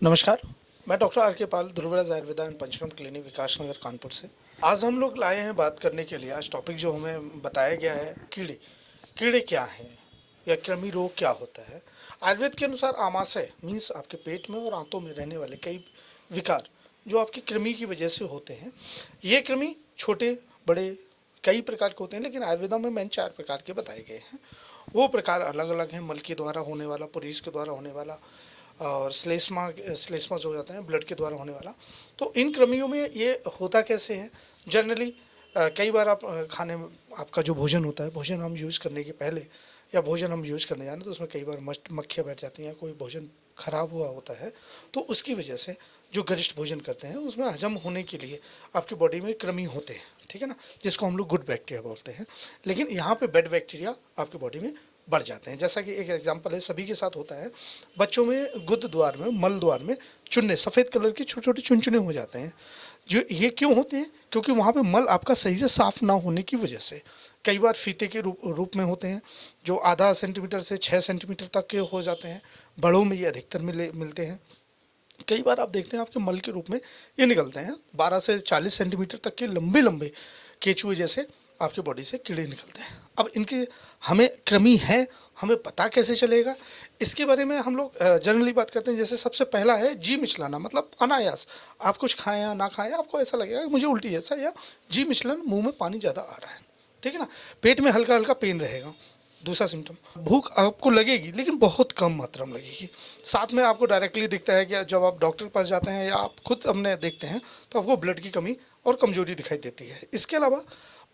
नमस्कार, मैं doctor R के पाल, ध्रुवराज आयुर्वेदा एंड पंचकर्म क्लिनिक, विकास नगर, कानपुर से। आज हम लोग लाए हैं बात करने के लिए। आज टॉपिक जो हमें बताया गया है, कीड़े। कीड़े क्या हैं या कृमि रोग क्या होता है। आयुर्वेद के अनुसार आमाशय मीन्स आपके पेट में और आंतों में रहने वाले कई विकार जो आपकी कृमि की वजह से होते हैं। ये कृमि छोटे बड़े कई प्रकार के होते हैं, लेकिन आयुर्वेदा में मेन 4 प्रकार के बताए गए हैं। वो प्रकार अलग अलग हैं। मल के द्वारा होने वाला, पुरीस के द्वारा होने वाला, और श्लेष्मा जो हो जाता है ब्लड के द्वारा होने वाला। तो इन कृमियों में ये होता कैसे है। जनरली कई बार आप खाने में आपका जो भोजन होता है, भोजन हम यूज़ करने के पहले या भोजन हम यूज़ करने जाना तो उसमें कई बार मक्खियाँ बैठ जाती हैं, कोई भोजन खराब हुआ होता है, तो उसकी वजह से जो गरिष्ठ भोजन करते हैं उसमें हजम होने के लिए आपकी बॉडी में कृमि होते हैं, ठीक है ना, जिसको हम लोग गुड बैक्टीरिया बोलते हैं। लेकिन यहाँ पे बैड बैक्टीरिया आपकी बॉडी में बढ़ जाते हैं। जैसा कि एक एग्जांपल है, सभी के साथ होता है, बच्चों में गुद द्वार में, मल द्वार में चुन्ने, सफ़ेद कलर के छोटे छोटे चुनचुने हो जाते हैं। जो ये क्यों होते हैं? क्योंकि वहाँ पे मल आपका सही से साफ़ ना होने की वजह से। कई बार फीते के रूप में होते हैं, जो आधा सेंटीमीटर से 6 सेंटीमीटर तक के हो जाते हैं। बड़ों में ये अधिकतर मिलते हैं। कई बार आप देखते हैं आपके मल के रूप में ये निकलते हैं 12 से 40 सेंटीमीटर तक के लंबे लंबे केचुए जैसे आपकी बॉडी से कीड़े निकलते हैं। अब इनके हमें कृमि है, हमें पता कैसे चलेगा, इसके बारे में हम लोग जनरली बात करते हैं। जैसे सबसे पहला है जी मिचलाना, मतलब अनायास आप कुछ खाएं या ना खाएं, आपको ऐसा लगेगा कि मुझे उल्टी जैसा या जी मिचलन, मुंह में पानी ज़्यादा आ रहा है, ठीक है ना। पेट में हल्का हल्का पेन रहेगा। दूसरा सिम्टम, भूख आपको लगेगी लेकिन बहुत कम मात्रा में लगेगी। साथ में आपको डायरेक्टली दिखता है कि जब आप डॉक्टर के पास जाते हैं या आप खुद अपने देखते हैं तो आपको ब्लड की कमी और कमजोरी दिखाई देती है। इसके अलावा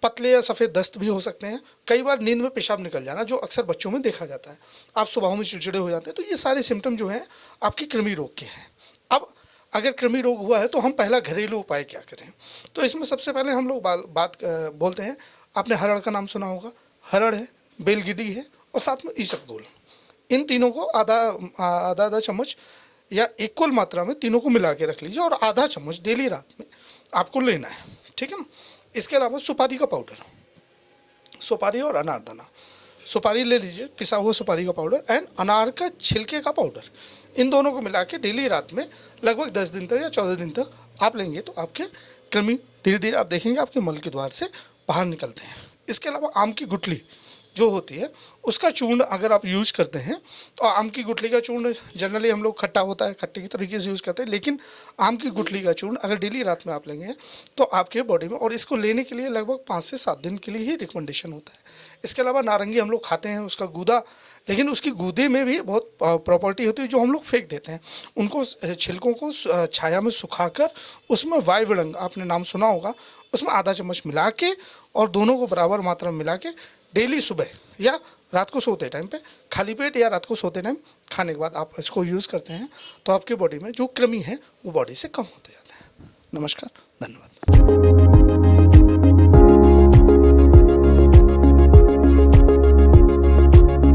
पतले या सफ़ेद दस्त भी हो सकते हैं। कई बार नींद में पेशाब निकल जाना, जो अक्सर बच्चों में देखा जाता है। आप सुबह में चिड़चिड़े हो जाते हैं। तो ये सारे सिम्टम जो हैं आपकी कृमि रोग के हैं। अब अगर कृमि रोग हुआ है तो हम पहला घरेलू उपाय क्या करें। तो इसमें सबसे पहले हम लोग बात बोलते हैं, आपने हरड़ का नाम सुना होगा। हरड़ है, बेलगिरी है और साथ में ईसबगोल। इन तीनों को आधा आधा चम्मच या इक्वल मात्रा में तीनों को मिला के रख लीजिए और आधा चम्मच डेली रात में आपको लेना है, ठीक है ना। इसके अलावा सुपारी का पाउडर, सुपारी और अनारदाना। सुपारी ले लीजिए, पिसा हुआ सुपारी का पाउडर, एंड अनार का छिलके का पाउडर। इन दोनों को मिला के डेली रात में लगभग 10 दिन तक या 14 दिन तक आप लेंगे तो आपके कृमि धीरे धीरे आप देखेंगे आपके मल के द्वार से बाहर निकलते हैं। इसके अलावा आम की गुठली जो होती है उसका चूर्ण अगर आप यूज़ करते हैं तो आम की गुठली का चूर्ण जनरली हम लोग खट्टा होता है, खट्टे की तरीके से यूज़ करते हैं, लेकिन आम की गुठली का चूर्ण अगर डेली रात में आप लेंगे तो आपके बॉडी में, और इसको लेने के लिए लगभग 5 से 7 दिन के लिए ही रिकमेंडेशन होता है। इसके अलावा नारंगी हम लोग खाते हैं, उसका गूदा, लेकिन उसकी गूदे में भी बहुत प्रॉपर्टी होती है जो हम लोग फेंक देते हैं। उनको छिलकों को छाया में सुखाकर उसमें वायुविड़ंग, आपने नाम सुना होगा, उसमें आधा चम्मच मिला के और दोनों को बराबर मात्रा में मिला के डेली सुबह या रात को सोते टाइम पे, खाली पेट या रात को सोते टाइम खाने के बाद आप इसको यूज़ करते हैं तो आपके बॉडी में जो कृमि है वो बॉडी से कम होते जाते हैं। नमस्कार, धन्यवाद।